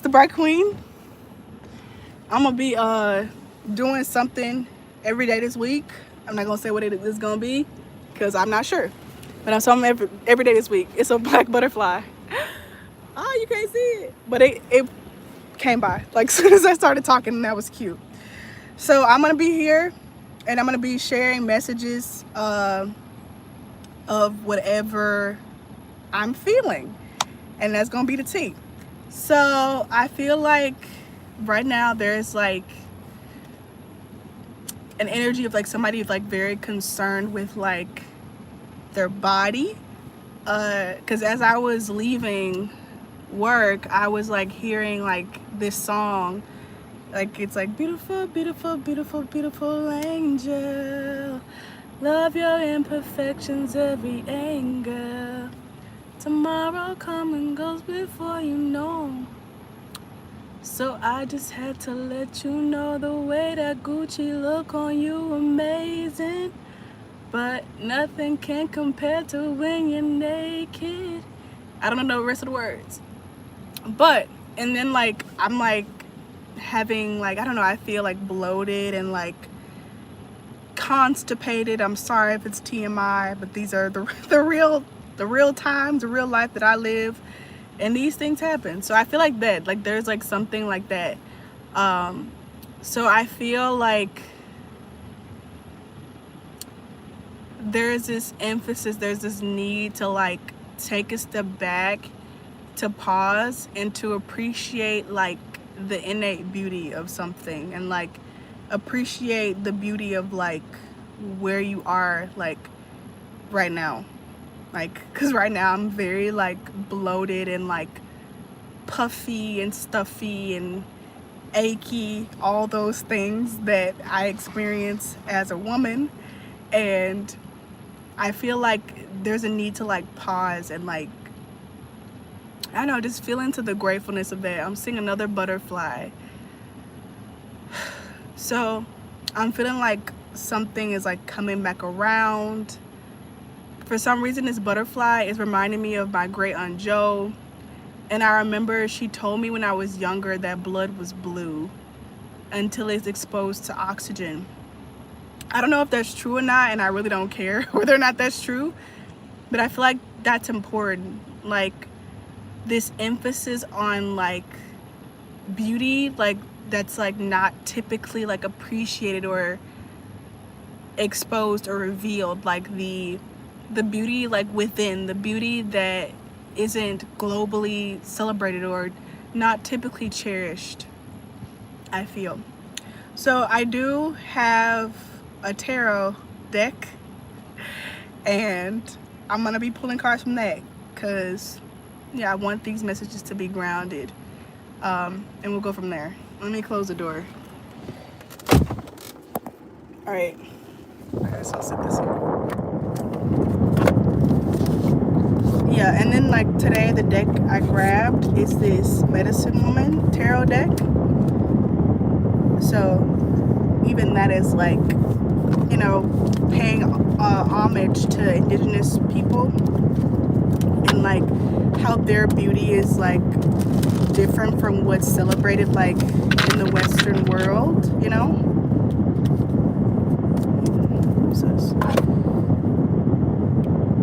the Bright Queen. I'm gonna be doing something every day this week. I'm not gonna say what it is gonna be because I'm not sure. But I'm something every day this week. It's a black butterfly. Oh, you can't see it. But it came by like as soon as I started talking, and that was cute. So I'm gonna be here and I'm gonna be sharing messages of whatever I'm feeling. And that's gonna be the tea. So I feel like right now there's like an energy of like somebody like very concerned with like their body. Because as I was leaving work, I was like hearing like this song. Like it's like beautiful, beautiful, beautiful, beautiful angel. Love your imperfections, every angle. Tomorrow come and goes before you know. So I just had to let you know the way that Gucci look on you amazing. But nothing can compare to when you're naked. I don't know the rest of the words. But, and then like, I'm like having like, I don't know, I feel like bloated and like constipated. I'm sorry if it's TMI, but these are the real times, the real life that I live, and these things happen. So I feel like that, like there's like something like that. So I feel like there's this emphasis, there's this need to like take a step back, to pause and to appreciate like the innate beauty of something, and like appreciate the beauty of like where you are like right now. Like, because right now I'm very like bloated and like puffy and stuffy and achy, all those things that I experience as a woman. And I feel like there's a need to like pause and like, I don't know, just feel into the gratefulness of that. I'm seeing another butterfly. So I'm feeling like something is like coming back around. For some reason, this butterfly is reminding me of my great aunt Jo. And I remember she told me when I was younger that blood was blue until it's exposed to oxygen. I don't know if that's true or not, and I really don't care whether or not that's true, but I feel like that's important. Like this emphasis on like beauty, like that's like not typically like appreciated or exposed or revealed, like the beauty like within, the beauty that isn't globally celebrated or not typically cherished, I feel. So I do have a tarot deck, and I'm gonna be pulling cards from that because yeah, I want these messages to be grounded, and we'll go from there. Let me close the door. All right, okay, so I'll set this here. Yeah, and then like today the deck I grabbed is this Medicine Woman tarot deck. So even that is like, you know, paying homage to indigenous people and like how their beauty is like different from what's celebrated like in the Western world, you know.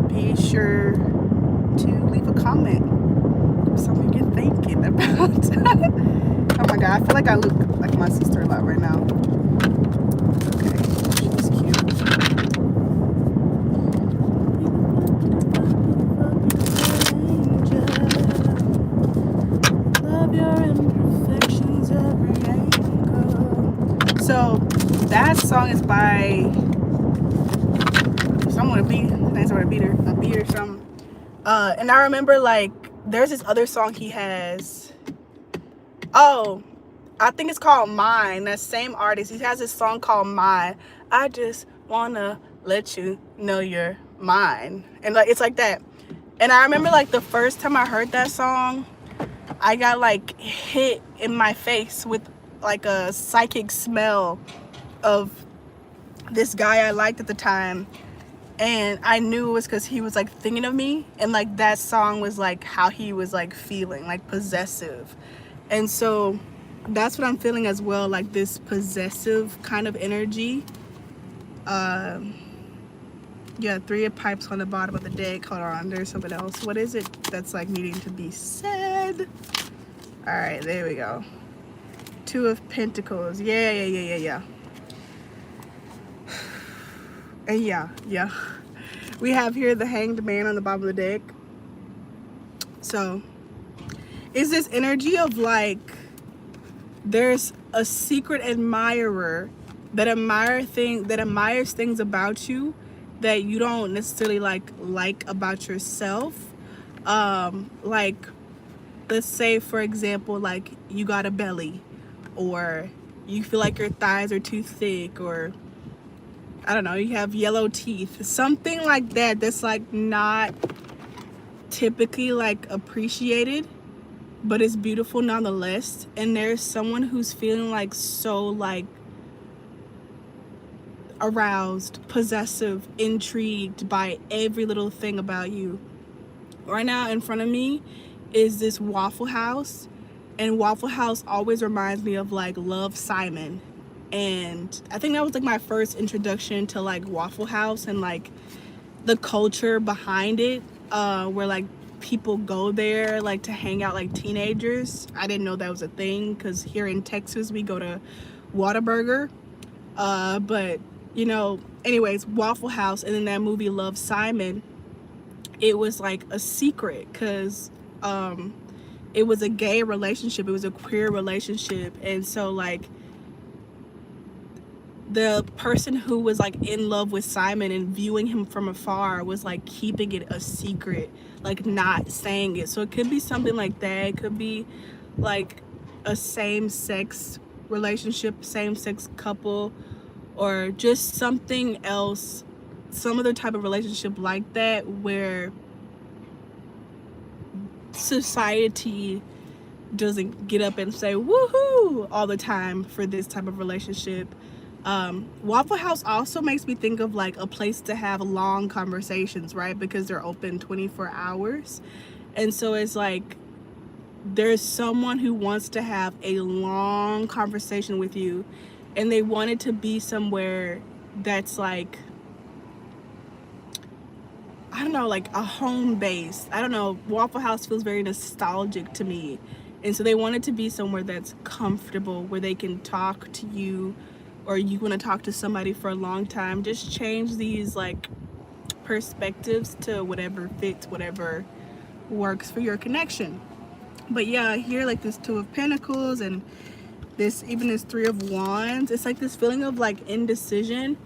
Be sure to leave a comment, something you're thinking about. Oh my god, I feel like I look like my sister a lot right now. Okay, she's cute. Love your imperfections, every angle. So that song is by someone, a beat or something. And I remember like there's this other song he has. Oh, I think it's called Mine. That same artist, he has this song called Mine. I just wanna let you know you're mine. And like it's like that. And I remember like the first time I heard that song, I got like hit in my face with like a psychic smell of this guy I liked at the time. And I knew it was because he was like thinking of me, and like that song was like how he was like feeling, like possessive. And so that's what I'm feeling as well, like this possessive kind of energy. Yeah, 3 of pipes on the bottom of the deck. Hold on, there's something else. What is it that's like needing to be said? All right, there we go. 2 of pentacles. Yeah. And yeah. We have here the hanged man on the bottom of the deck. So is this energy of like there's a secret admirer that admires things about you that you don't necessarily like about yourself. Like, let's say for example, like you got a belly, or you feel like your thighs are too thick, or I don't know, you have yellow teeth, something like that, that's like not typically like appreciated, but it's beautiful nonetheless. And there's someone who's feeling like so like aroused, possessive, intrigued by every little thing about you. Right now in front of me is this Waffle House, and Waffle House always reminds me of like Love, Simon. And I think that was like my first introduction to like Waffle House and like the culture behind it, where like people go there like to hang out, like teenagers. I didn't know that was a thing because here in Texas we go to Whataburger. But you know, anyways, Waffle House. And in that movie Love, Simon, it was like a secret because it was a gay relationship, it was a queer relationship. And so like the person who was like in love with Simon and viewing him from afar was like keeping it a secret, like not saying it. So it could be something like that. It could be like a same-sex relationship, same-sex couple, or just something else, some other type of relationship like that, where society doesn't get up and say woohoo all the time for this type of relationship. Waffle House also makes me think of like a place to have long conversations, right? Because they're open 24 hours. And so it's like there's someone who wants to have a long conversation with you, and they want it to be somewhere that's like, I don't know, like a home base. I don't know, Waffle House feels very nostalgic to me. And so they want it to be somewhere that's comfortable, where they can talk to you, or you want to talk to somebody for a long time. Just change these like perspectives to whatever fits, whatever works for your connection. But yeah, here like this 2 of Pentacles and even this 3 of Wands, it's like this feeling of like indecision,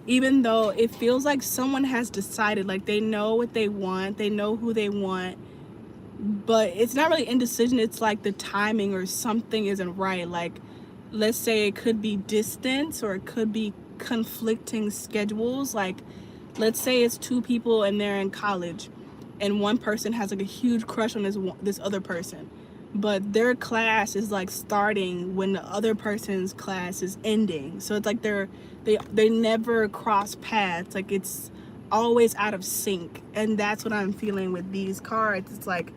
even though it feels like someone has decided, like they know what they want, they know who they want, but it's not really indecision. It's like the timing or something isn't right. Like, let's say it could be distance, or it could be conflicting schedules. Like, let's say it's 2 people and they're in college, and one person has like a huge crush on this other person, but their class is like starting when the other person's class is ending. So it's like they never cross paths. Like, it's always out of sync. And that's what I'm feeling with these cards. It's like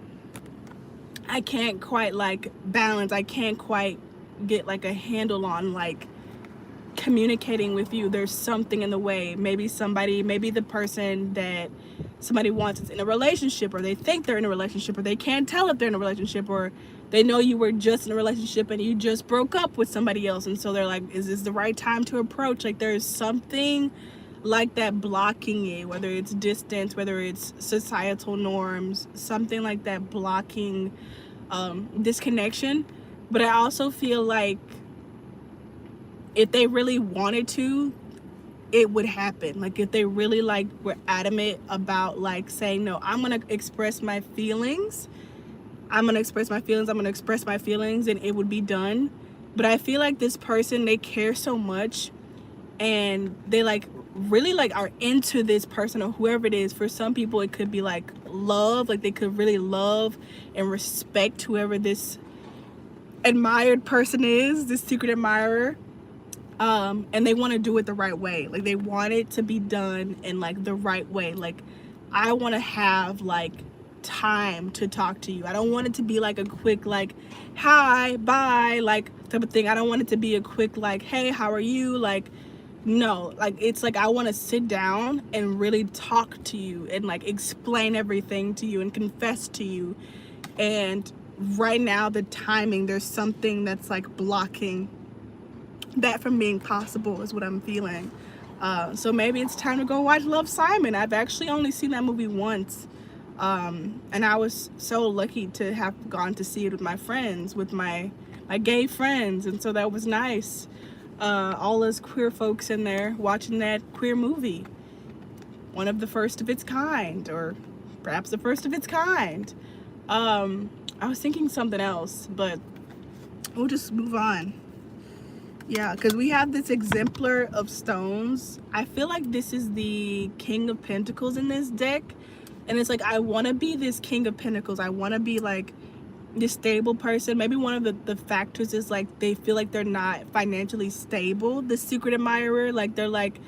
I can't quite like balance. I can't quite get like a handle on like communicating with you. There's something in the way. Maybe the person that somebody wants is in a relationship, or they think they're in a relationship, or they can't tell if they're in a relationship, or they know you were just in a relationship and you just broke up with somebody else, and so they're like, is this the right time to approach? Like, there's something like that blocking it, whether it's distance, whether it's societal norms, something like that blocking this connection. But I also feel like if they really wanted to, it would happen. Like, if they really like were adamant about like saying, no, I'm gonna express my feelings, and it would be done. But I feel like this person, they care so much, and they like really like are into this person, or whoever it is. For some people it could be like love, like they could really love and respect whoever this admired person is, this secret admirer. And they want to do it the right way. Like, they want it to be done in like the right way. Like, I want to have like time to talk to you. I don't want it to be like a quick like hi, bye, like type of thing. I don't want it to be a quick like hey, how are you? Like no, like it's like I want to sit down and really talk to you and like explain everything to you and confess to you. And right now the timing, there's something that's like blocking that from being possible is what I'm feeling. So maybe it's time to go watch Love, Simon. I've actually only seen that movie once. And I was so lucky to have gone to see it with my friends, with my gay friends. And so that was nice. All us queer folks in there watching that queer movie. One of the first of its kind, or perhaps the first of its kind. I was thinking something else, but we'll just move on. Yeah, because we have this exemplar of stones. I feel like this is the King of Pentacles in this deck. And it's like, I want to be this King of Pentacles. I want to be like this stable person. Maybe one of the factors is like they feel like they're not financially stable. The secret admirer, like they're like,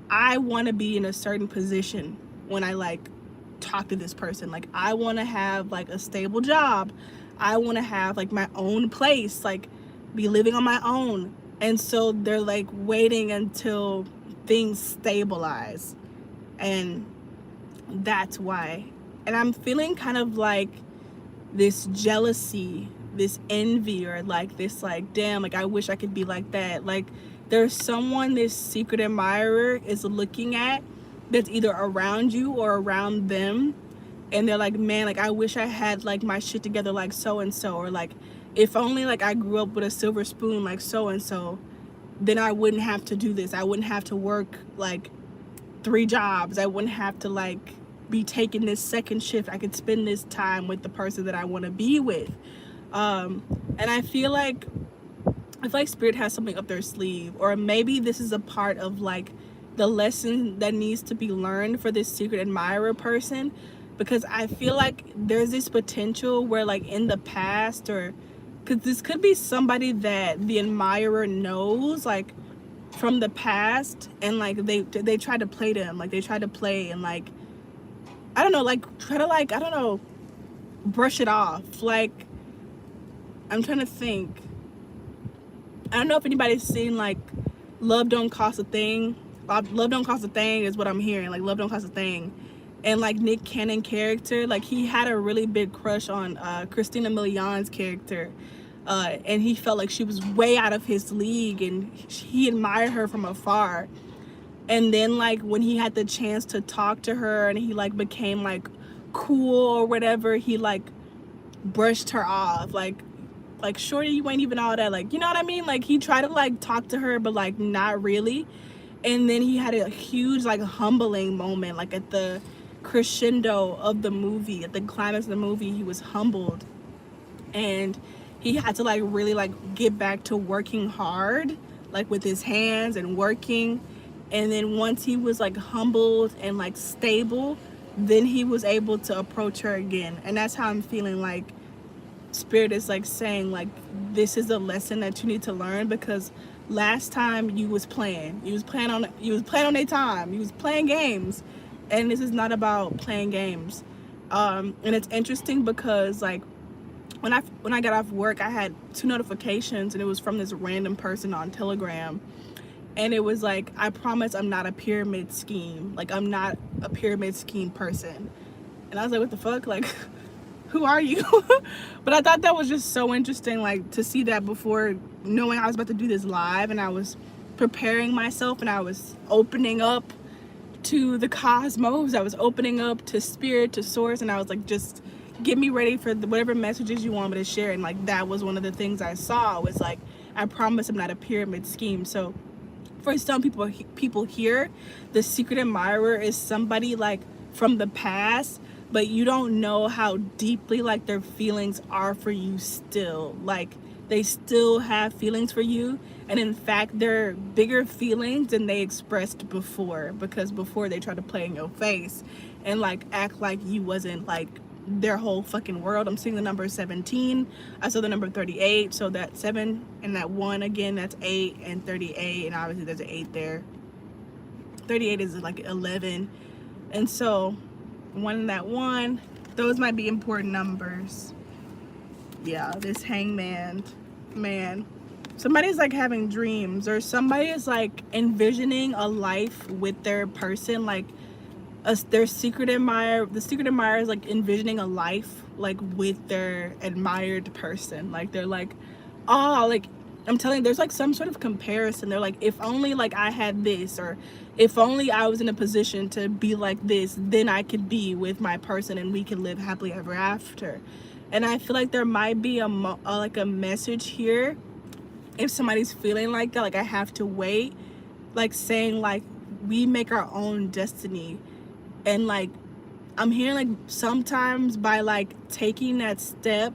I want to be in a certain position when I like talk to this person. Like I want to have like a stable job. I want to have like my own place, like be living on my own. And so they're like waiting until things stabilize. And that's why. And I'm feeling kind of like this jealousy, this envy, or like this like, damn, like I wish I could be like that. Like there's someone this secret admirer is looking at that's either around you or around them. And they're like, man, like I wish I had like my shit together like so and so, or like if only like I grew up with a silver spoon like so and so, then I wouldn't have to do this. I wouldn't have to work like 3 jobs. I wouldn't have to like be taking this second shift. I could spend this time with the person that I want to be with. And I feel like Spirit has something up their sleeve, or maybe this is a part of like the lesson that needs to be learned for this secret admirer person. Because I feel like there's this potential where like in the past, or because this could be somebody that the admirer knows like from the past, and like they try to play them, like they try to play and like I don't know, like try to like I don't know, brush it off. Like I'm trying to think. I don't know if anybody's seen like Love Don't Cost a Thing. Love Don't Cost a Thing is what I'm hearing. Like Love Don't Cost a Thing. And like Nick Cannon character, like he had a really big crush on Christina Milian's character, and he felt like she was way out of his league, and he admired her from afar. And then like when he had the chance to talk to her and he like became like cool or whatever, he like brushed her off, like shorty, you ain't even all that, like, you know what I mean? Like he tried to like talk to her but like not really. And then he had a huge like humbling moment, like at the crescendo of the movie, at the climax of the movie, he was humbled and he had to like really like get back to working hard, like with his hands and working. And then once he was like humbled and like stable, then he was able to approach her again. And that's how I'm feeling like Spirit is like saying like this is a lesson that you need to learn, because last time you was playing on their time, you was playing games. And this is not about playing games. And it's interesting because like when I got off work, I had 2 notifications, and it was from this random person on Telegram. And it was like, I promise I'm not a pyramid scheme. Like I'm not a pyramid scheme person. And I was like, what the fuck? Like, who are you? But I thought that was just so interesting, like to see that before knowing I was about to do this live, and I was preparing myself and I was opening up to the cosmos. I was opening up to Spirit, to Source, and I was like, just get me ready for whatever messages you want me to share. And like that was one of the things I saw, was like, I promise I'm not a pyramid scheme. So for some people here, the secret admirer is somebody like from the past, but you don't know how deeply like their feelings are for you still. Like they still have feelings for you, and in fact they're bigger feelings than they expressed before, because before they tried to play in your face and like act like you wasn't like their whole fucking world. I'm seeing the number 17. I saw the number 38, so that 7 and that 1 again, that's 8, and 38, and obviously there's an 8 there. 38 is like 11, and so 1 and that 1, Those might be important numbers. Yeah, this hangman, man. Somebody's like having dreams, or somebody is like envisioning a life with their person, like their secret admirer. The secret admirer is like envisioning a life like with their admired person. Like they're like, oh, like I'm telling you, there's like some sort of comparison. They're like, if only like I had this, or if only I was in a position to be like this, then I could be with my person and we can live happily ever after. And I feel like there might be like a message here. If somebody's feeling like that, like I have to wait, like saying like we make our own destiny. And like I'm hearing like sometimes by like taking that step,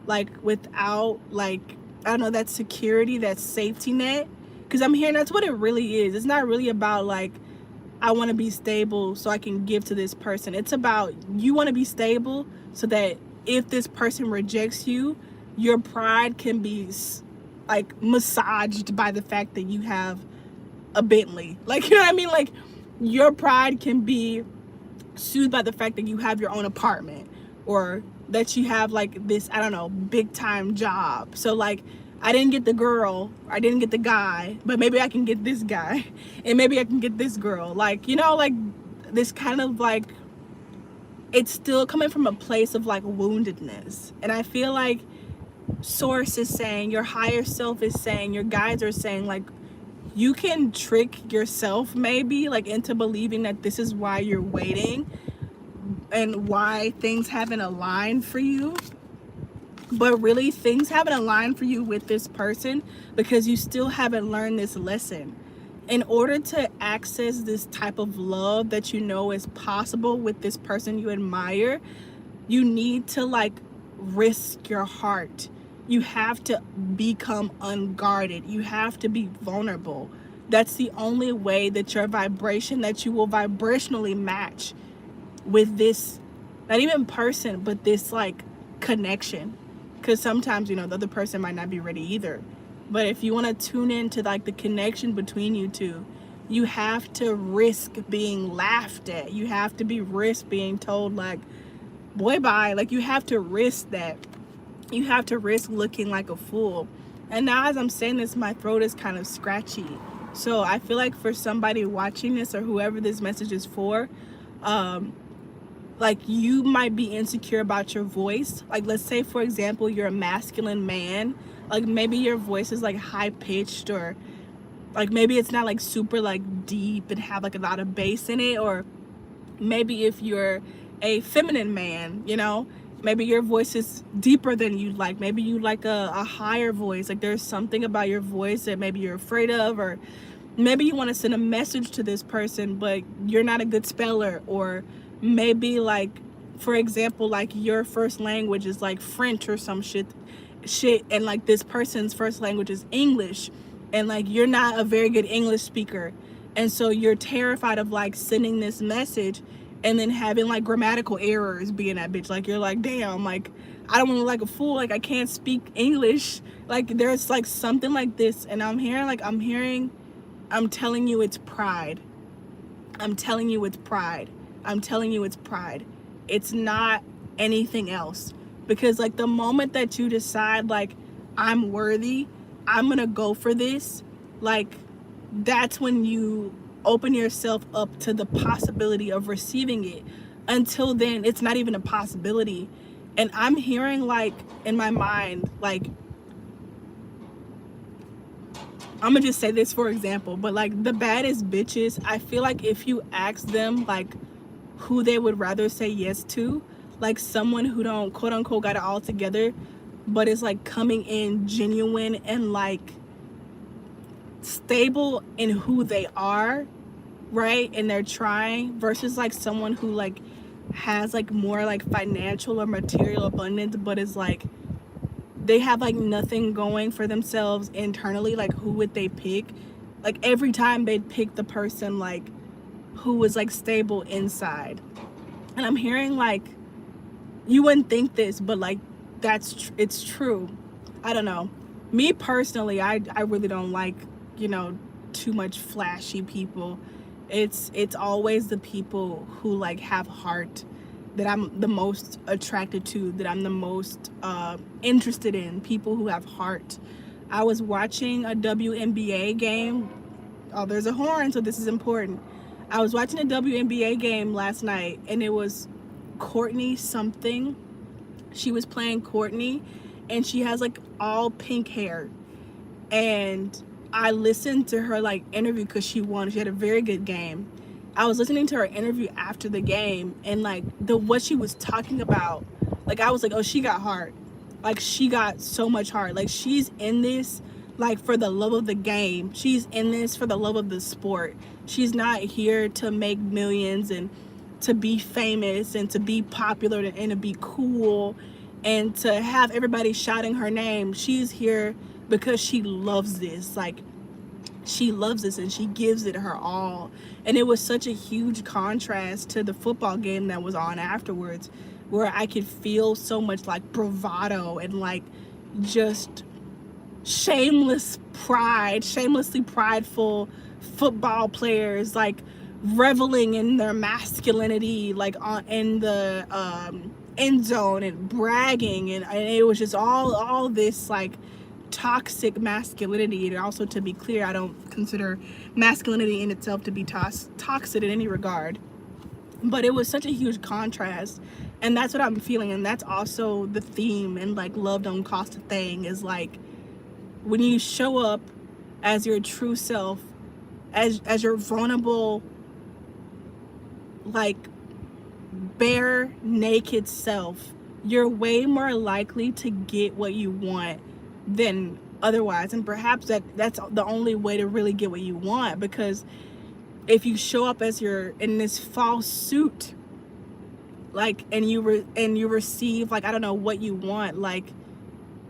like without like, I don't know, that security, that safety net, because I'm hearing that's what it really is. It's not really about like I want to be stable so I can give to this person. It's about you want to be stable so that if this person rejects you, your pride can be like massaged by the fact that you have a Bentley. Like, you know what I mean? Like your pride can be soothed by the fact that you have your own apartment, or that you have like this, I don't know, big time job. So like I didn't get the girl, I didn't get the guy, but maybe I can get this guy, and maybe I can get this girl. Like, you know, like this kind of like, it's still coming from a place of like woundedness. And I feel like source is saying, your higher self is saying, your guides are saying like you can trick yourself maybe like into believing that this is why you're waiting and why things haven't aligned for you. But really things haven't aligned for you with this person because you still haven't learned this lesson. In order to access this type of love that you know is possible with this person you admire, you need to like risk your heart. You have to become unguarded. You have to be vulnerable. That's the only way that your vibration, that you will vibrationally match with this, not even person, but this like connection. Because sometimes, you know, the other person might not be ready either. But if you want to tune into like the connection between you two, you have to risk being laughed at. You have to risk being told like, boy, bye. Like you have to risk that. You have to risk looking like a fool. And now as I'm saying this, my throat is kind of scratchy. So I feel like for somebody watching this, or whoever this message is for, like you might be insecure about your voice. Like let's say for example you're a masculine man, like maybe your voice is like high pitched, or like maybe it's not like super like deep and have like a lot of bass in it. Or maybe if you're a feminine man, you know, maybe your voice is deeper than you'd like. Maybe you like a higher voice. Like there's something about your voice that maybe you're afraid of, or maybe you want to send a message to this person but you're not a good speller. Or maybe like for example like your first language is like French or some shit, and like this person's first language is English, and like you're not a very good English speaker, and so you're terrified of like sending this message and then having like grammatical errors being that bitch. Like you're like, damn, like I don't want to look like a fool, like I can't speak English. Like there's like something like this, and I'm telling you it's pride. I'm telling you it's pride. I'm telling you it's pride. It's not anything else. Because like the moment that you decide like I'm worthy, I'm gonna go for this, like that's when you open yourself up to the possibility of receiving it. Until then, it's not even a possibility. And I'm hearing like in my mind, like I'm gonna just say this for example, but like the baddest bitches, I feel like if you ask them like who they would rather say yes to, like someone who don't quote unquote got it all together but is like coming in genuine and like stable in who they are, right, and they're trying, versus like someone who like has like more like financial or material abundance but is like they have like nothing going for themselves internally. Like who would they pick? Like every time they'd pick the person like who was like stable inside. And I'm hearing like you wouldn't think this, but like it's true. I don't know, me personally, I really don't like, you know, too much flashy people. It's always the people who like have heart that I'm the most attracted to, that I'm the most interested in, people who have heart. I was watching a WNBA game. Oh, there's a horn, so this is important. I was watching a WNBA game last night, and it was Courtney something. She was playing Courtney, and she has like all pink hair. And I listened to her like interview because she won. She had a very good game. I was listening to her interview after the game, and like what she was talking about, like I was like, oh, she got heart. Like she got so much heart. Like she's in this like for the love of the game. She's in this for the love of the sport. She's not here to make millions and to be famous and to be popular and to be cool and to have everybody shouting her name. She's here because she loves this. Like she loves this and she gives it her all. And it was such a huge contrast to the football game that was on afterwards, where I could feel so much like bravado and like just shamelessly prideful football players like reveling in their masculinity, like in the end zone and bragging, and it was just all this like toxic masculinity. And also, to be clear, I don't consider masculinity in itself to be toxic in any regard, but it was such a huge contrast. And that's what I'm feeling. And that's also the theme in like Love Don't Cost a Thing, is like when you show up as your true self, as your vulnerable, like bare naked self, you're way more likely to get what you want than otherwise. And perhaps that's the only way to really get what you want, because if you show up as you're in this false suit, like, and you receive like, I don't know what you want, like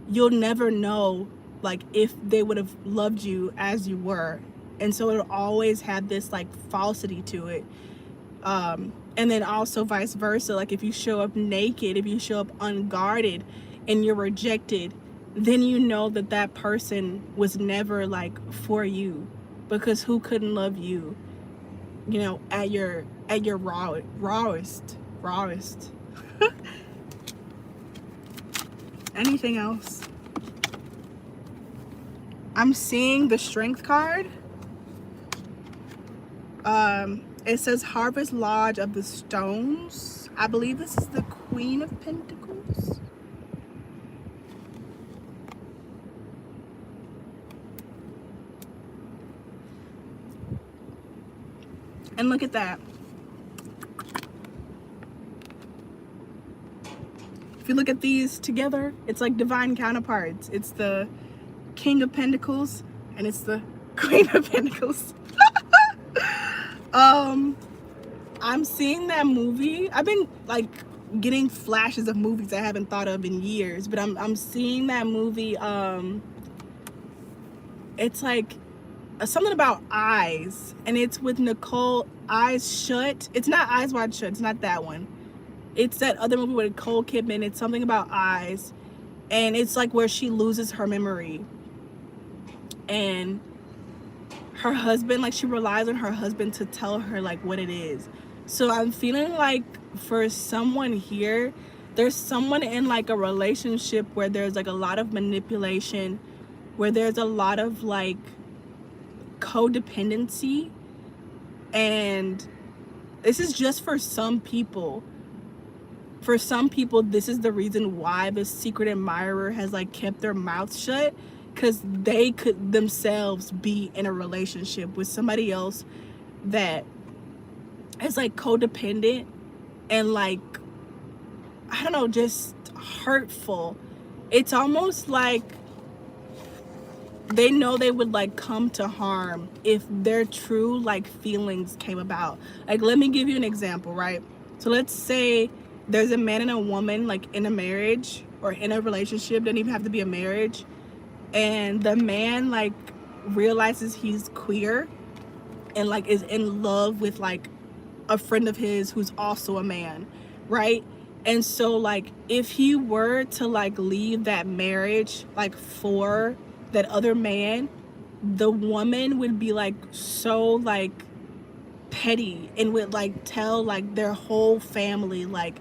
you'll never know like if they would have loved you as you were. And so it'll always have this like falsity to it. And then also vice versa, like if you show up naked, if you show up unguarded and you're rejected, then you know that that person was never like for you, because who couldn't love you, you know, at your rawest. Anything else? I'm seeing the Strength card. It says Harvest Lodge of the Stones. I believe this is the Queen of Pentacles. And look at that. If you look at these together, it's like divine counterparts. It's the King of Pentacles and it's the Queen of Pentacles. I'm seeing that movie. I've been like getting flashes of movies I haven't thought of in years, but I'm seeing that movie. It's like something about eyes, and it's with Nicole. Eyes Shut. It's not Eyes Wide Shut. It's not that one. It's that other movie with Nicole Kidman. It's something about eyes, and it's like where she loses her memory, and her husband, like she relies on her husband to tell her like what it is. So I'm feeling like for someone here, there's someone in like a relationship where there's like a lot of manipulation, where there's a lot of like codependency. And this is just for some people. For some people, this is the reason why the secret admirer has like kept their mouth shut, because they could themselves be in a relationship with somebody else that is like codependent and like, I don't know, just hurtful. It's almost like they know they would like come to harm if their true like feelings came about. Like, let me give you an example, right? So let's say there's a man and a woman like in a marriage or in a relationship, doesn't even have to be a marriage, and the man like realizes he's queer and like is in love with like a friend of his who's also a man, right? And so like if he were to like leave that marriage like for that other man, the woman would be like so like petty and would like tell like their whole family like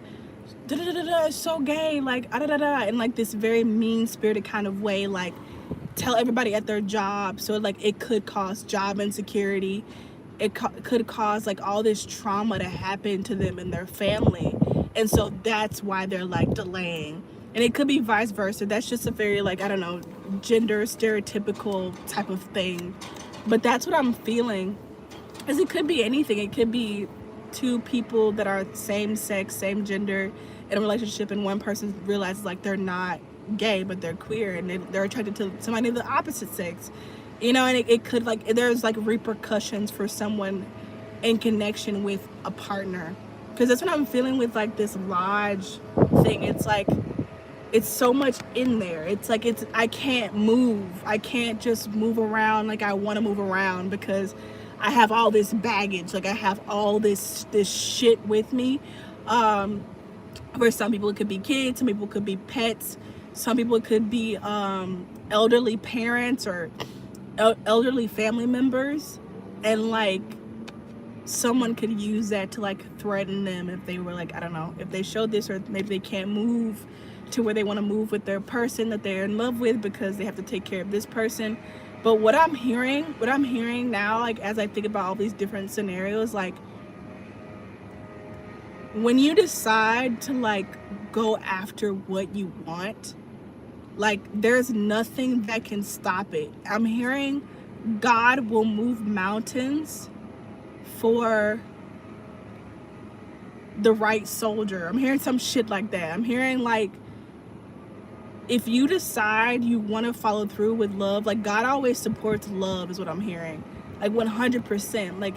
da da da da, it's so gay, like da da da, in like this very mean-spirited kind of way, like tell everybody at their job. So like it could cause job insecurity. It could cause like all this trauma to happen to them and their family, and so that's why they're like delaying. And it could be vice versa. That's just a very, like, I don't know, gender stereotypical type of thing, but that's what I'm feeling. Because it could be anything. It could be two people that are same sex, same gender in a relationship, and one person realizes like they're not gay but they're queer, and they're attracted to somebody of the opposite sex, you know. And it could, like, there's like repercussions for someone in connection with a partner, because that's what I'm feeling with like this lodge thing. It's like it's so much in there. It's like I can't move. I can't just move around like I want to move around, because I have all this baggage. Like I have all this shit with me. For some people it could be kids, some people it could be pets, some people it could be elderly parents or elderly family members, and like someone could use that to like threaten them if they were like, I don't know, if they showed this, or maybe they can't move to where they want to move with their person that they're in love with because they have to take care of this person. But what I'm hearing now, like as I think about all these different scenarios, like when you decide to like go after what you want, like there's nothing that can stop it. I'm hearing God will move mountains for the right soldier. I'm hearing some shit like that. I'm hearing like, if you decide you want to follow through with love, like God always supports love is what I'm hearing. Like 100%. Like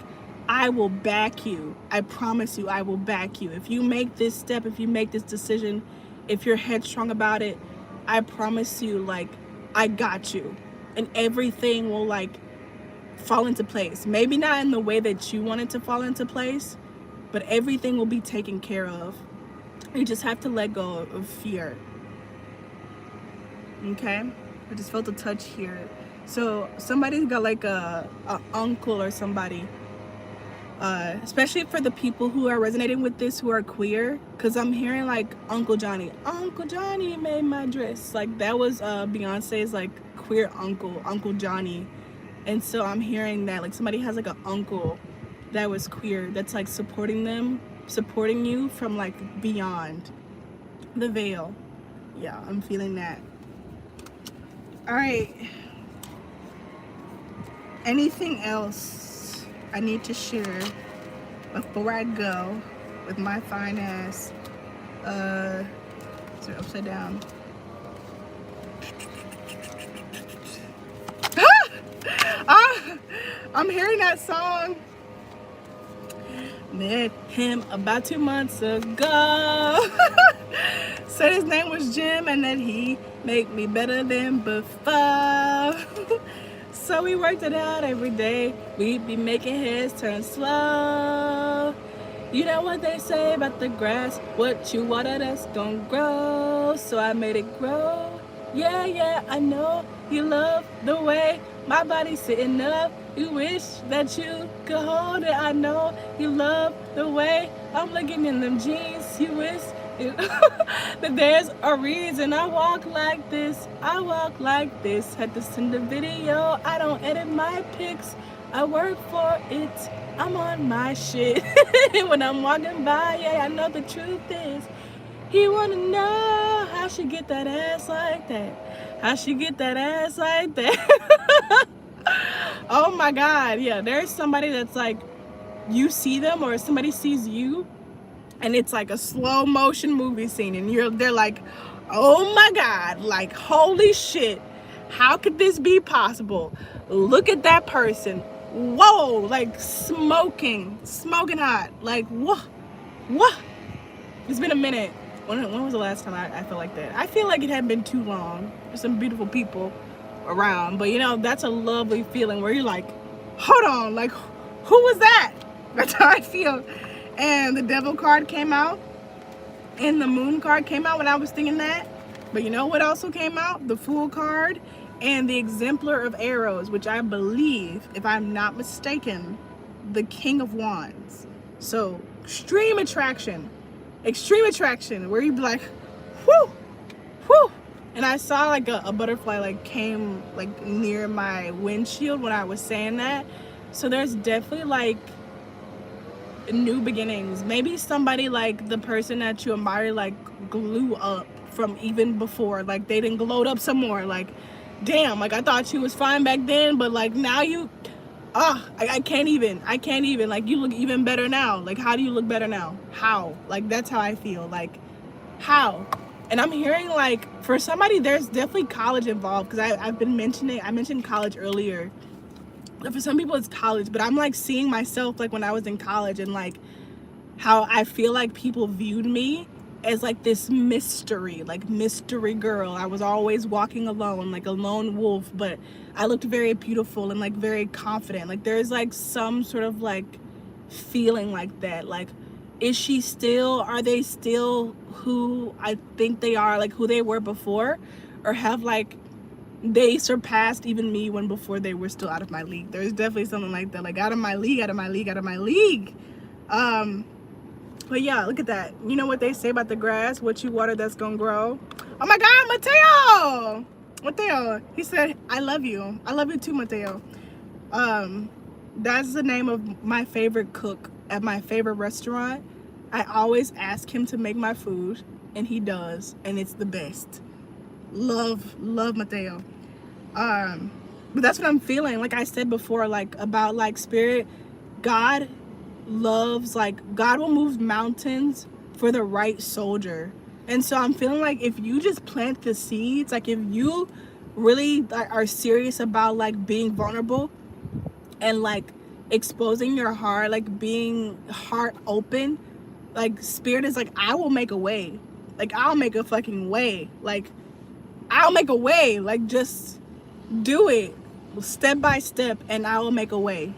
I will back you. I promise you I will back you. If you make this step, if you make this decision, if you're headstrong about it, I promise you, like, I got you. And everything will like fall into place. Maybe not in the way that you want it to fall into place, but everything will be taken care of. You just have to let go of fear. Okay, I just felt a touch here. So somebody's got like a uncle or somebody, especially for the people who are resonating with this, who are queer, because I'm hearing like Uncle Johnny made my dress. Like that was Beyonce's like queer Uncle Johnny. And so I'm hearing that like somebody has like an uncle that was queer that's like supporting you from like beyond the veil. Yeah, I'm feeling that. All right, anything else I need to share before I go with my fine ass, sorry, upside down. I'm hearing that song. Met him about 2 months ago. Said his name was Jim and that he make me better than before. So we worked it out every day. We'd be making heads turn slow. You know what they say about the grass, what you water that's gonna grow. So I made it grow. Yeah, I know you love the way my body's sitting up. You wish that you could hold it. I know you love the way I'm looking in them jeans. You wish that there's a reason I walk like this. I walk like this. Had to send a video. I don't edit my pics. I work for it. I'm on my shit. When I'm walking by, yeah, I know the truth is he wanna know how she get that ass like that. How she get that ass like that. Oh my God, yeah, there's somebody that's like, you see them or somebody sees you and it's like a slow motion movie scene and they're like, oh my God, like holy shit, how could this be possible? Look at that person. Whoa, like smoking hot. Like what? It's been a minute. When was the last time I felt like that? I feel like it hadn't been too long. There's some beautiful people around, but you know, that's a lovely feeling where you're like, hold on, like who was that? That's how I feel. And the devil card came out and the moon card came out when I was thinking that. But you know what also came out? The Fool card and the Exemplar of Arrows, which I believe, if I'm not mistaken, the King of Wands. So extreme attraction. extreme attraction, where you'd be like, whoo, whoo. And I saw like a butterfly like came like near my windshield when I was saying that. So there's definitely like new beginnings. Maybe somebody like the person that you admire like glue up from even before. Like they didn't glowed up some more. Like, damn, like I thought you was fine back then, but like now you, I can't even. Like you look even better now. Like how do you look better now? How? Like that's how I feel. Like how? And I'm hearing like for somebody there's definitely college involved, because I mentioned college earlier. For some people it's college, but I'm like seeing myself like when I was in college, and like how I feel like people viewed me as like this mystery girl. I was always walking alone, like a lone wolf, but I looked very beautiful and like very confident. Like there's like some sort of like feeling like that. Like, are they still who I think they are, like who they were before, or have like they surpassed even me when before they were still out of my league? There's definitely something like that, like out of my league. But yeah, look at that. You know what they say about the grass? What you water, that's gonna grow. Oh my God, Mateo, he said, I love you too, Mateo. That's the name of my favorite cook at my favorite restaurant. I always ask him to make my food, and he does, and it's the best. Love Mateo. But that's what I'm feeling. Like I said before, like about like spirit, God will move mountains for the right soldier. And so I'm feeling like if you just plant the seeds, like if you really are serious about like being vulnerable and like exposing your heart, like being heart open, like spirit is like, I will make a way. Like I'll make a fucking way. Like I'll make a way. Like just do it step by step and I will make a way.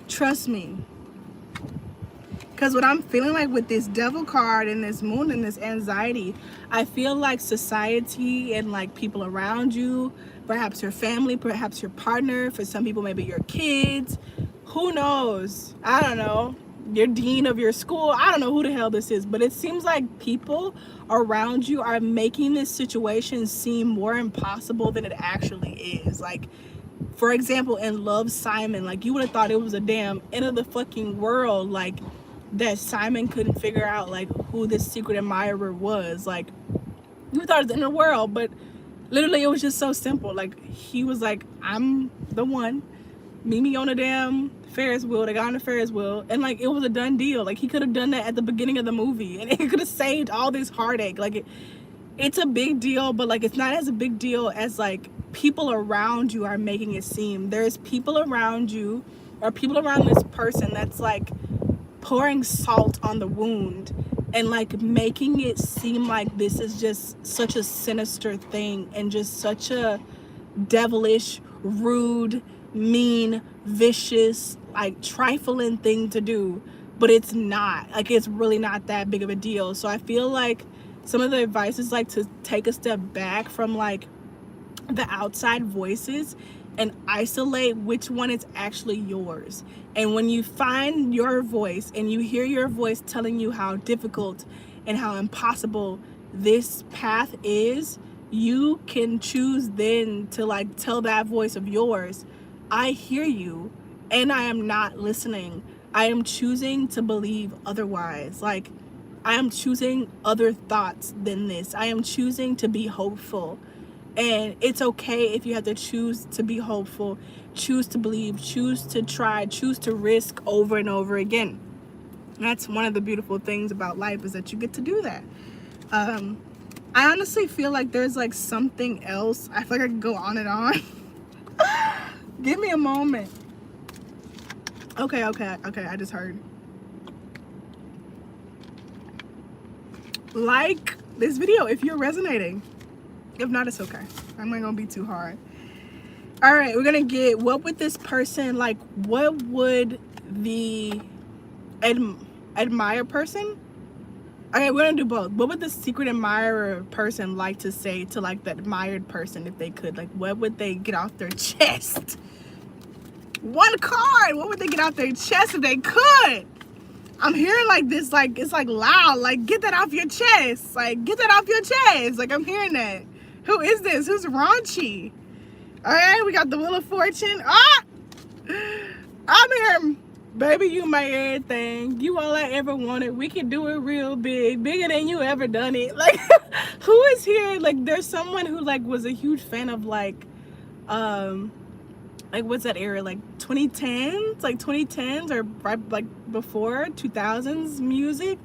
Trust me. Because what I'm feeling like with this devil card and this moon and this anxiety, I feel like society and like people around you, perhaps your family, perhaps your partner, for some people maybe your kids, who knows, I don't know, your dean of your school, I don't know who the hell this is, but it seems like people around you are making this situation seem more impossible than it actually is. Like, for example, in Love, Simon, like you would have thought it was a damn end of the fucking world, like that Simon couldn't figure out like who this secret admirer was. Like you thought it was the end of the world, but literally it was just so simple. Like he was like, I'm the one, meet me on a damn Ferris wheel. They got on the Ferris wheel, and like it was a done deal. Like he could have done that at the beginning of the movie, and it could have saved all this heartache. Like it's a big deal, but like it's not as a big deal as like people around you are making it seem. There's people around you, or people around this person that's like pouring salt on the wound and like making it seem like this is just such a sinister thing and just such a devilish, rude, mean, vicious, like trifling thing to do. But it's not. Like it's really not that big of a deal. So I feel like some of the advice is like to take a step back from like the outside voices and isolate which one is actually yours. And when you find your voice and you hear your voice telling you how difficult and how impossible this path is, you can choose then to like tell that voice of yours, I hear you and I am not listening. I am choosing to believe otherwise. Like I am choosing other thoughts than this. I am choosing to be hopeful. And it's okay if you have to choose to be hopeful, choose to believe, choose to try, choose to risk over and over again. That's one of the beautiful things about life, is that you get to do that. I honestly feel like there's like something else. I feel like I can go on and on. Give me a moment. Okay, I just heard. Like this video if you're resonating. If not, it's okay. I'm not gonna be too hard. All right, we're gonna get, what would this person, like, what would the admire person? Okay, we're gonna do both. What would the secret admirer person like to say to like the admired person if they could? Like, what would they get off their chest? One card. What would they get off their chest if they could? I'm hearing like this, like it's like loud, like get that off your chest, like get that off your chest. Like I'm hearing that. Who is this? Who's raunchy? All right, we got the Wheel of Fortune. Ah, I'm here, baby. You my everything. You all I ever wanted. We can do it real big, bigger than you ever done it. Like, who is here? Like, there's someone who like was a huge fan of like what's that era, like 2010s, like 2010s or right like before 2000s music,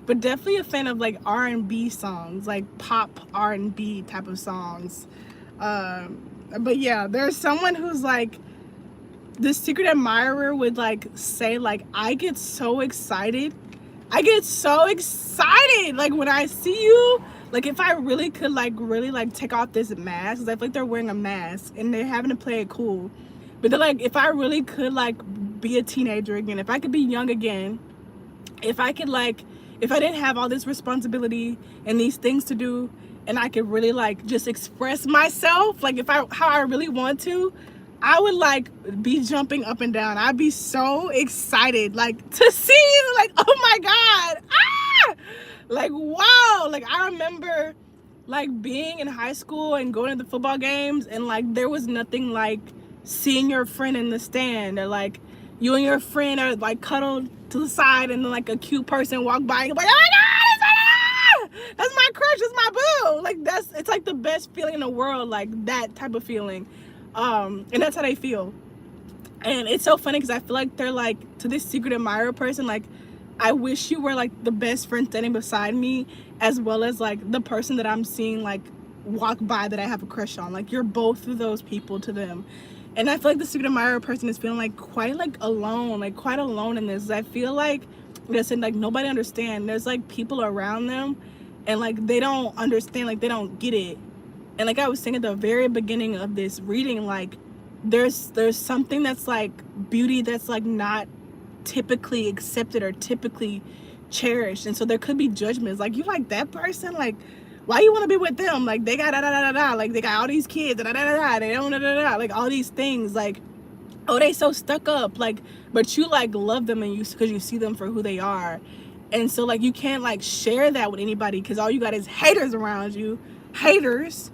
but definitely a fan of like R&B songs, like pop R&B type of songs. But yeah, there's someone who's like this secret admirer would like say like, I get so excited like when I see you. Like if I really could like really like take off this mask, 'cause I feel like they're wearing a mask and they're having to play it cool. But they're like, if I really could like be a teenager again, if I could be young again, if I could like, if I didn't have all this responsibility and these things to do, and I could really like just express myself, like how I really want to, I would like be jumping up and down. I'd be so excited like to see you, like, oh my God, ah, like wow. Like I remember like being in high school and going to the football games, and like there was nothing like seeing your friend in the stand, or like you and your friend are like cuddled to the side, and then like a cute person walk by and you're like, oh my God, that's my crush, that's my boo. Like it's like the best feeling in the world, like that type of feeling. And that's how they feel. And it's so funny because I feel like they're like, to this secret admirer person, like, I wish you were like the best friend standing beside me, as well as like the person that I'm seeing like walk by that I have a crush on. Like you're both of those people to them. And I feel like the secret admirer person is feeling like quite like alone, like quite alone in this. I feel like, listen, like nobody understands. There's like people around them, and like they don't understand, like they don't get it. And like I was saying at the very beginning of this reading, like there's something that's like beauty that's like not typically accepted or typically cherished. And so there could be judgments, like, you like that person, like why you want to be with them, like they got da da da da, like they got all these kids, da da da da, they don't da da da, like all these things, like, oh, they so stuck up, like, but you like love them, and you, because you see them for who they are. And so like you can't like share that with anybody, because all you got is haters around you, haters.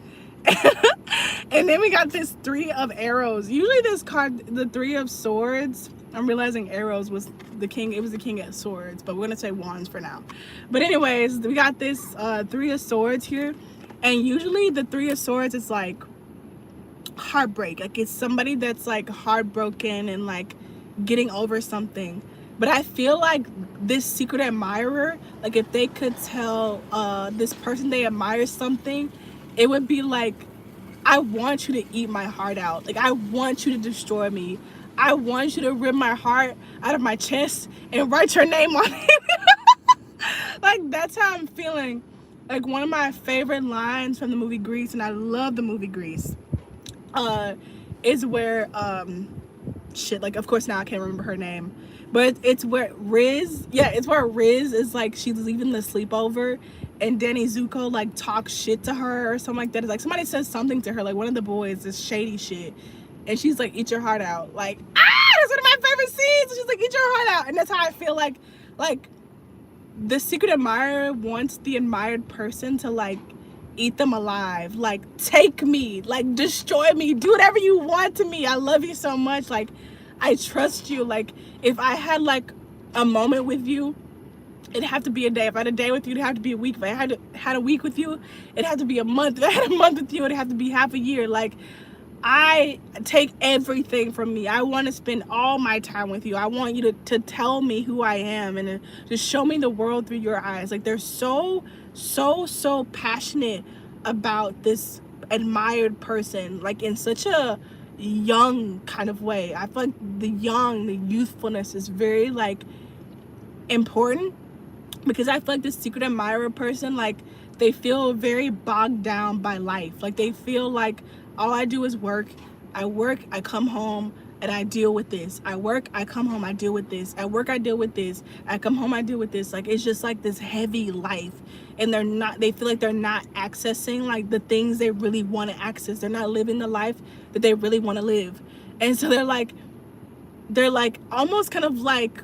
And then we got this Three of Arrows. Usually this card, the Three of Swords, I'm realizing arrows was the king, it was the king of swords, but we're gonna say wands for now. But anyways, we got this Three of Swords here, and usually the Three of Swords is like heartbreak, like it's somebody that's like heartbroken and like getting over something. But I feel like this secret admirer, like if they could tell this person they admire something, it would be like, I want you to eat my heart out, like I want you to destroy me, I want you to rip my heart out of my chest and write your name on it. Like that's how I'm feeling. Like one of my favorite lines from the movie Grease, and I love the movie Grease, is where shit, like of course now I can't remember her name, but it's where Riz, yeah, it's where Riz is like, she's leaving the sleepover, and Danny Zuko like talks shit to her or something like that. It's like somebody says something to her, like one of the boys, is shady shit, and she's like, eat your heart out, like, that's one of my favorite scenes. She's like, eat your heart out. And that's how I feel like the secret admirer wants the admired person to like eat them alive, like take me, like destroy me, do whatever you want to me, I love you so much, like I trust you. Like if I had like a moment with you, it'd have to be a day. If I had a day with you, it'd have to be a week. If I had a week with you, it'd have to be a month. If I had a month with you, it'd have to be half a year. Like I take everything from me. I want to spend all my time with you. I want you to tell me who I am, and to show me the world through your eyes. Like they're so passionate about this admired person, like in such a young kind of way. I feel like the youthfulness is very like important, because I feel like this secret admirer person, like they feel very bogged down by life. Like they feel like all I do is work, I come home and I deal with this. I work, I come home, I deal with this. I work, I deal with this. I come home, I deal with this. Like it's just like this heavy life, and they feel like they're not accessing like the things they really want to access. They're not living the life that they really want to live. And so they're like almost kind of like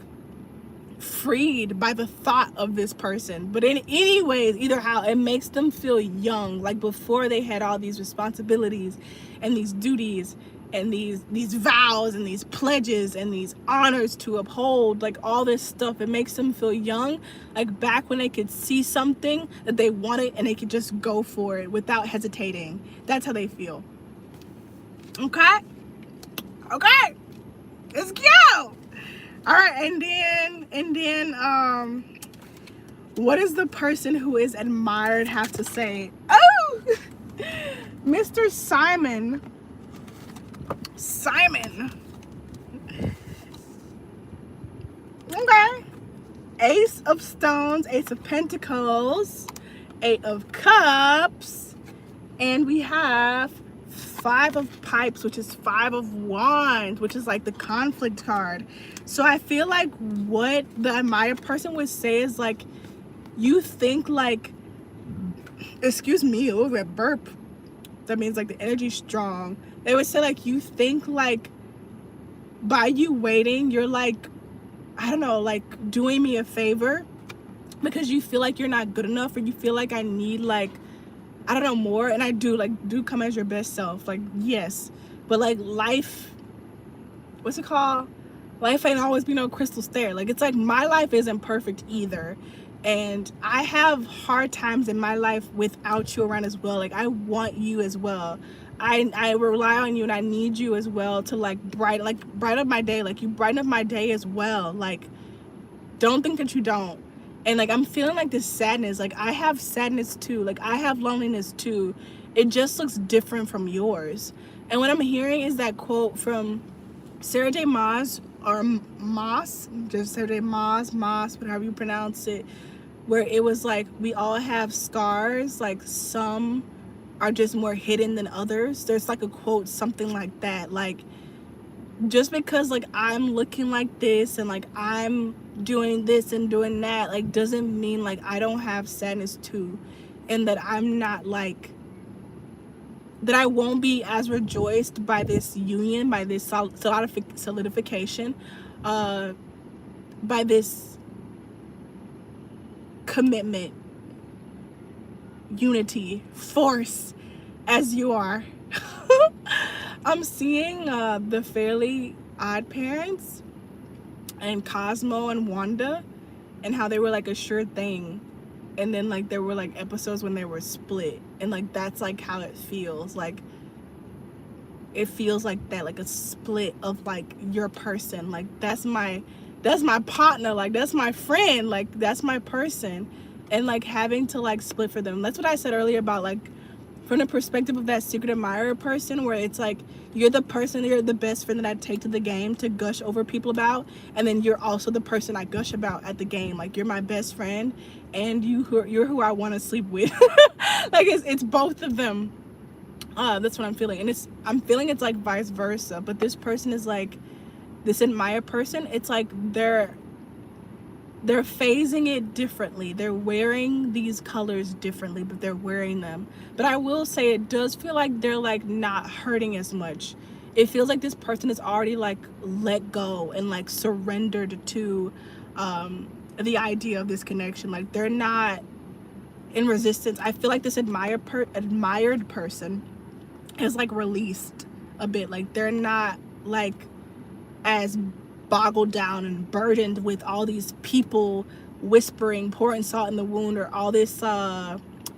freed by the thought of this person. But in any ways, either how, it makes them feel young, like before they had all these responsibilities and these duties and these vows and these pledges and these honors to uphold, like all this stuff. It makes them feel young, like back when they could see something that they wanted and they could just go for it without hesitating. That's how they feel. Okay, let's go. All right, and then what does the person who is admired have to say? Oh, Mr. Simon. Okay. Ace of Stones, Ace of Pentacles, Eight of Cups, and we have Five of Pipes, which is Five of Wands, which is like the conflict card. So I feel like what the admired person would say is like, you think like, excuse me, oh, that burp. That means like the energy's strong. They would say like, you think like by you waiting, you're like, I don't know, like doing me a favor because you feel like you're not good enough, or you feel like I need like, I don't know, more. And I do come as your best self, like, yes, but like life, what's it called? Life ain't always be no crystal stair. Like, it's like my life isn't perfect either, and I have hard times in my life without you around as well. Like, I want you as well. I rely on you, and I need you as well to like brighten up my day. Like, you brighten up my day as well. Like, don't think that you don't. And like, I'm feeling like this sadness. Like, I have sadness too. Like, I have loneliness too. It just looks different from yours. And what I'm hearing is that quote from Sarah J. Maas, or Moss, just Sarah J. Maas, whatever you pronounce it, where it was like, we all have scars. Like, some are just more hidden than others. There's like a quote, something like that. Like, just because like I'm looking like this and like I'm doing this and doing that, like, doesn't mean like I don't have sadness too, and that I'm not like, that I won't be as rejoiced by this union, by this solidification, by this commitment, unity, force, as you are. I'm seeing the Fairly Odd Parents and Cosmo and Wanda, and how they were like a sure thing, and then like there were like episodes when they were split, and like that's like how it feels. Like, it feels like that, like a split of like your person. Like, that's my partner, like that's my friend, like that's my person, and like having to like split for them. That's what I said earlier about like, from the perspective of that secret admirer person, where it's like, you're the person, you're the best friend that I take to the game to gush over people about, and then you're also the person I gush about at the game. Like, you're my best friend, and you're who I want to sleep with. Like, it's both of them. That's what I'm feeling, and I'm feeling it's like vice versa. But this person is like, this admired person, it's like they're phasing it differently. They're wearing these colors differently, but they're wearing them. But I will say, it does feel like they're like not hurting as much. It feels like this person is already like let go and like surrendered to the idea of this connection. Like, they're not in resistance. I feel like this admired person is like released a bit. Like, they're not like as boggled down and burdened with all these people whispering, pouring salt in the wound, or all this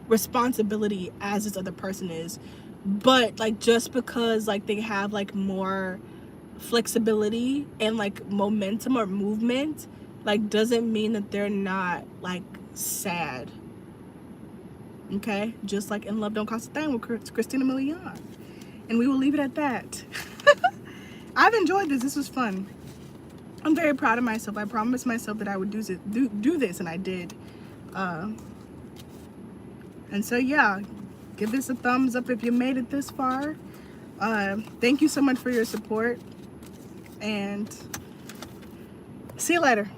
responsibility as this other person is. But like, just because like they have like more flexibility and like momentum or movement, like, doesn't mean that they're not like sad. Okay, just like In Love Don't Cost a Thing with Christina Milian. And we will leave it at that. I've enjoyed this. This was fun. I'm very proud of myself. I promised myself that I would do this, and I did. And so yeah, give this a thumbs up if you made it this far. Thank you so much for your support, and see you later.